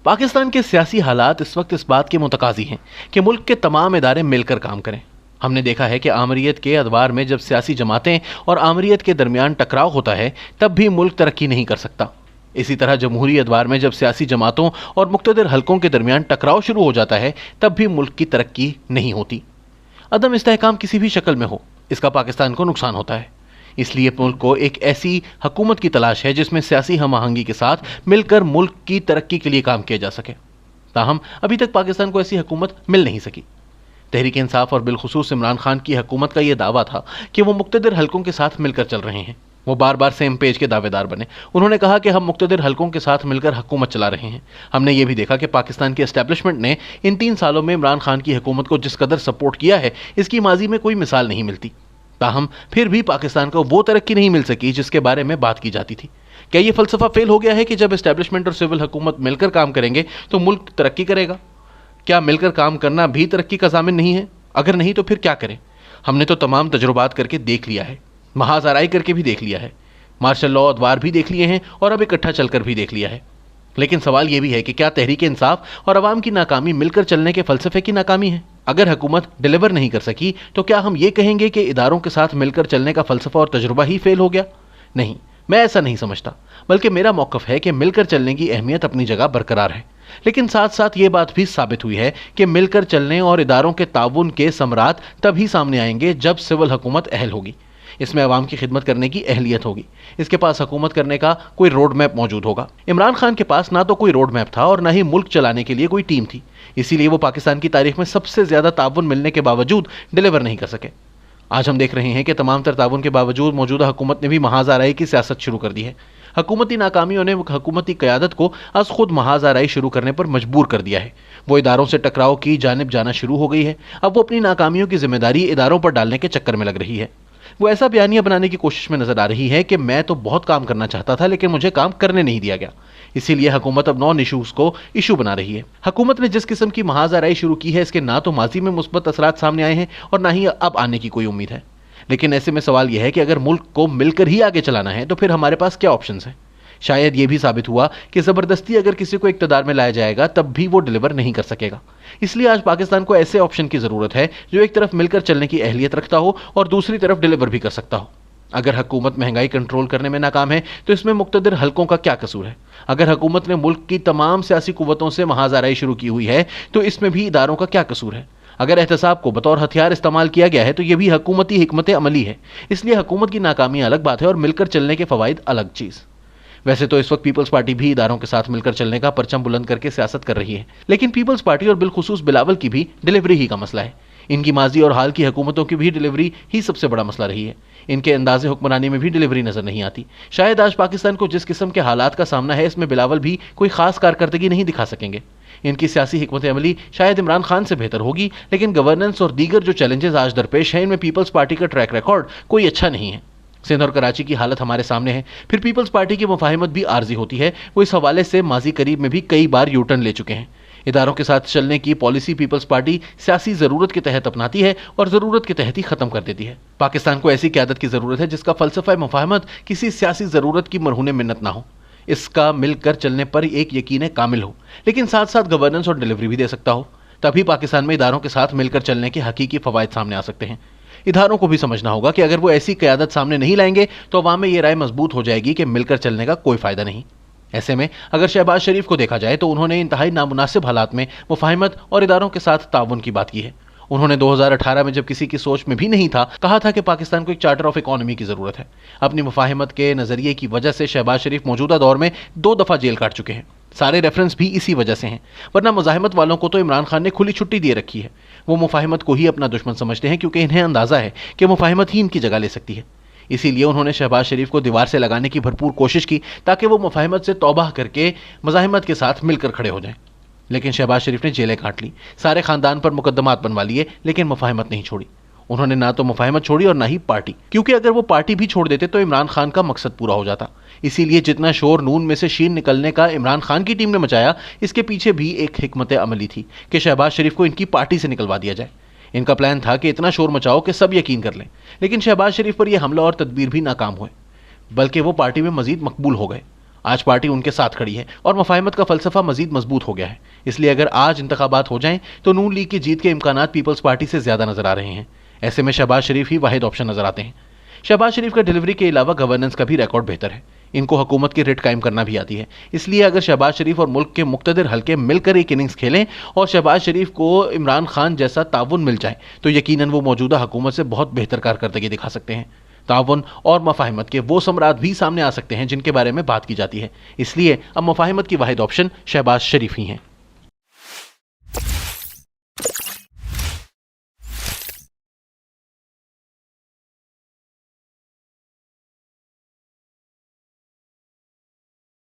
پاکستان کے سیاسی حالات اس وقت اس بات کے متقاضی ہیں کہ ملک کے تمام ادارے مل کر کام کریں۔ ہم نے دیکھا ہے کہ آمریت کے ادوار میں جب سیاسی جماعتیں اور آمریت کے درمیان ٹکراؤ ہوتا ہے تب بھی ملک ترقی نہیں کر سکتا۔ اسی طرح جمہوری ادوار میں جب سیاسی جماعتوں اور مقتدر حلقوں کے درمیان ٹکراؤ شروع ہو جاتا ہے تب بھی ملک کی ترقی نہیں ہوتی۔ عدم استحکام کسی بھی شکل میں ہو، اس کا پاکستان کو نقصان ہوتا ہے۔ اس لیے ملک کو ایک ایسی حکومت کی تلاش ہے جس میں سیاسی ہم آہنگی کے ساتھ مل کر ملک کی ترقی کے لیے کام کیا جا سکے۔ تاہم ابھی تک پاکستان کو ایسی حکومت مل نہیں سکی۔ تحریک انصاف اور بالخصوص عمران خان کی حکومت کا یہ دعویٰ تھا کہ وہ مقتدر حلقوں کے ساتھ مل کر چل رہے ہیں۔ وہ بار بار سیم پیج کے دعوے دار بنے۔ انہوں نے کہا کہ ہم مقتدر حلقوں کے ساتھ مل کر حکومت چلا رہے ہیں۔ ہم نے یہ بھی دیکھا کہ پاکستان کی اسٹیبلشمنٹ نے ان 3 سالوں میں عمران خان کی حکومت کو جس قدر سپورٹ کیا ہے اس کی ماضی میں کوئی مثال نہیں ملتی۔ تاہم پھر بھی پاکستان کو وہ ترقی نہیں مل سکی جس کے بارے میں بات کی جاتی تھی۔ کیا یہ فلسفہ فیل ہو گیا ہے کہ جب اسٹیبلشمنٹ اور سول حکومت مل کر کام کریں گے تو ملک ترقی کرے گا؟ کیا مل کر کام کرنا بھی ترقی کا ضامن نہیں ہے؟ اگر نہیں تو پھر کیا کریں؟ ہم نے تو تمام تجربات کر کے دیکھ لیا ہے، محاذ آرائی کر کے بھی دیکھ لیا ہے، مارشل لاء ادوار بھی دیکھ لیے ہیں اور اب اکٹھا چل کر بھی دیکھ لیا ہے۔ لیکن سوال یہ بھی ہے کہ کیا تحریک انصاف اور عوام کی ناکامی مل کر چلنے کے فلسفے کی ناکامی ہے؟ اگر حکومت ڈیلیور نہیں کر سکی تو کیا ہم یہ کہیں گے کہ اداروں کے ساتھ مل کر چلنے کا فلسفہ اور تجربہ ہی فیل ہو گیا؟ نہیں، میں ایسا نہیں سمجھتا، بلکہ میرا موقف ہے کہ مل کر چلنے کی اہمیت اپنی جگہ برقرار ہے، لیکن ساتھ ساتھ یہ بات بھی ثابت ہوئی ہے کہ مل کر چلنے اور اداروں کے تعاون کے ثمرات تبھی سامنے آئیں گے جب سول حکومت اہل ہوگی، اس میں عوام کی خدمت کرنے کی اہلیت ہوگی، اس کے پاس حکومت کرنے کا کوئی روڈ میپ موجود ہوگا۔ عمران خان کے پاس نہ تو کوئی روڈ میپ تھا اور نہ ہی ملک چلانے کے لیے کوئی ٹیم تھی، اسی لیے وہ پاکستان کی تاریخ میں سب سے زیادہ تعاون ملنے کے باوجود ڈیلیور نہیں کر سکے۔ آج ہم دیکھ رہے ہیں کہ تمام تر تعاون کے باوجود موجودہ حکومت نے بھی محاذ آرائی کی سیاست شروع کر دی ہے۔ حکومتی ناکامیوں نے حکومتی قیادت کو از خود محاذ آرائی شروع کرنے پر مجبور کر دیا ہے۔ وہ اداروں سے ٹکراؤ کی جانب جانا شروع ہو گئی ہے۔ اب وہ اپنی ناکامیوں کی ذمہ داری اداروں پر ڈالنے کے چکر میں لگ رہی ہے۔ وہ ایسا بیانیہ بنانے کی کوشش میں نظر آ رہی ہے کہ میں تو بہت کام کرنا چاہتا تھا لیکن مجھے کام کرنے نہیں دیا گیا، اسی لیے حکومت اب نان ایشوز کو ایشو بنا رہی ہے۔ حکومت نے جس قسم کی محاذ آرائی شروع کی ہے اس کے نہ تو ماضی میں مثبت اثرات سامنے آئے ہیں اور نہ ہی اب آنے کی کوئی امید ہے۔ لیکن ایسے میں سوال یہ ہے کہ اگر ملک کو مل کر ہی آگے چلانا ہے تو پھر ہمارے پاس کیا آپشنز ہیں؟ شاید یہ بھی ثابت ہوا کہ زبردستی اگر کسی کو اقتدار میں لایا جائے گا تب بھی وہ ڈیلیور نہیں کر سکے گا۔ اس لیے آج پاکستان کو ایسے آپشن کی ضرورت ہے جو ایک طرف مل کر چلنے کی اہلیت رکھتا ہو اور دوسری طرف ڈیلیور بھی کر سکتا ہو۔ اگر حکومت مہنگائی کنٹرول کرنے میں ناکام ہے تو اس میں مقتدر حلقوں کا کیا قصور ہے؟ اگر حکومت نے ملک کی تمام سیاسی قوتوں سے محاذ آرائی شروع کی ہوئی ہے تو اس میں بھی اداروں کا کیا قصور ہے؟ اگر احتساب کو بطور ہتھیار استعمال کیا گیا ہے تو یہ بھی حکومتی حکمت عملی ہے۔ اس لیے حکومت کی ناکامی الگ بات ہے اور مل کر چلنے کے فوائد الگ چیز۔ ویسے تو اس وقت پیپلز پارٹی بھی اداروں کے ساتھ مل کر چلنے کا پرچم بلند کر کے سیاست کر رہی ہے، لیکن پیپلز پارٹی اور بالخصوص بلاول کی بھی ڈیلیوری ہی کا مسئلہ ہے۔ ان کی ماضی اور حال کی حکومتوں کی بھی ڈیلیوری ہی سب سے بڑا مسئلہ رہی ہے۔ ان کے انداز حکمرانی میں بھی ڈیلیوری نظر نہیں آتی۔ شاید آج پاکستان کو جس قسم کے حالات کا سامنا ہے اس میں بلاول بھی کوئی خاص کارکردگی نہیں دکھا سکیں گے۔ ان کی سیاسی حکمت عملی شاید عمران خان سے بہتر ہوگی، لیکن گورننس اور دیگر جو چیلنجز آج درپیش ہیں ان میں پیپلز پارٹی کا ٹریک ریکارڈ کوئی اچھا نہیں ہے۔ سندھ اور کراچی کی حالت ہمارے سامنے ہے، پھر پیپلز پارٹی کی مفاہمت بھی عارضی ہوتی ہے۔ وہ اس حوالے سے ماضی قریب میں بھی کئی بار یو ٹرن لے چکے ہیں۔ اداروں کے ساتھ چلنے کی پالیسی پیپلز پارٹی سیاسی ضرورت کے تحت اپناتی ہے اور ضرورت کے تحت ہی ختم کر دیتی ہے۔ پاکستان کو ایسی قیادت کی ضرورت ہے جس کا فلسفہ مفاہمت کسی سیاسی ضرورت کی مرہون منت نہ ہو، اس کا مل کر چلنے پر ایک یقین کامل ہو، لیکن ساتھ ساتھ گورننس اور ڈیلیوری بھی دے سکتا ہو۔ تبھی پاکستان میں اداروں کے ساتھ مل کر چلنے کے حقیقی فوائد سامنے آ سکتے ہیں۔ اداروں کو بھی سمجھنا ہوگا کہ اگر وہ ایسی قیادت سامنے نہیں لائیں گے تو عوام میں یہ رائے مضبوط ہو جائے گی کہ مل کر چلنے کا کوئی فائدہ نہیں۔ ایسے میں اگر شہباز شریف کو دیکھا جائے تو انہوں نے انتہائی نامناسب حالات میں مفاہمت اور اداروں کے ساتھ تعاون کی بات کی ہے۔ انہوں نے 2018 میں جب کسی کی سوچ میں بھی نہیں تھا کہا تھا کہ پاکستان کو ایک چارٹر آف اکانومی کی ضرورت ہے۔ اپنی مفاہمت کے نظریے کی وجہ سے شہباز شریف موجودہ دور میں 2 دفعہ جیل کاٹ چکے ہیں۔ سارے ریفرنس بھی اسی وجہ سے ہیں، ورنہ مزاحمت والوں کو تو عمران خان نے کھلی چھٹی دے رکھی ہے۔ وہ مفاہمت کو ہی اپنا دشمن سمجھتے ہیں کیونکہ انہیں اندازہ ہے کہ مفاہمت ہی ان کی جگہ لے سکتی ہے۔ اسی لیے انہوں نے شہباز شریف کو دیوار سے لگانے کی بھرپور کوشش کی تاکہ وہ مفاہمت سے توبہ کر کے مزاحمت کے ساتھ مل کر کھڑے ہو جائیں، لیکن شہباز شریف نے جیلیں کاٹ لی، سارے خاندان پر مقدمات بنوا لیے، لیکن مفاہمت نہیں چھوڑی۔ انہوں نے نہ تو مفاہمت چھوڑی اور نہ ہی پارٹی، کیونکہ اگر وہ پارٹی بھی چھوڑ دیتے تو عمران خان کا مقصد پورا ہو جاتا۔ اسی لیے جتنا شور نون میں سے شین نکلنے کا عمران خان کی ٹیم نے مچایا، اس کے پیچھے بھی ایک حکمت عملی تھی کہ شہباز شریف کو ان کی پارٹی سے نکلوا دیا جائے۔ ان کا پلان تھا کہ اتنا شور مچاؤ کہ سب یقین کر لیں، لیکن شہباز شریف پر یہ حملہ اور تدبیر بھی ناکام ہوئے، بلکہ وہ پارٹی میں مزید مقبول ہو گئے۔ آج پارٹی ان کے ساتھ کھڑی ہے اور مفاہمت کا فلسفہ مزید مضبوط ہو گیا ہے۔ اس لیے اگر آج انتخابات ہو جائیں تو نون لیگ کی جیت کے امکانات پیپلز پارٹی سے زیادہ نظر آ رہے ہیں۔ ایسے میں شہباز شریف ہی واحد آپشن نظر آتے ہیں۔ شہباز شریف کا ڈیلیوری کے علاوہ گورننس کا بھی ریکارڈ بہتر ہے۔ ان کو حکومت کی رٹ قائم کرنا بھی آتی ہے۔ اس لیے اگر شہباز شریف اور ملک کے مقتدر حلقے مل کر ایک اننگز کھیلیں اور شہباز شریف کو عمران خان جیسا تعاون مل جائے تو یقیناً وہ موجودہ حکومت سے بہت بہتر کارکردگی دکھا سکتے ہیں۔ تعاون اور مفاہمت کے وہ ثمرات بھی سامنے آ سکتے ہیں جن کے بارے میں بات کی جاتی ہے۔ اس لیے اب مفاہمت کی واحد آپشن شہباز شریف ہی ہیں۔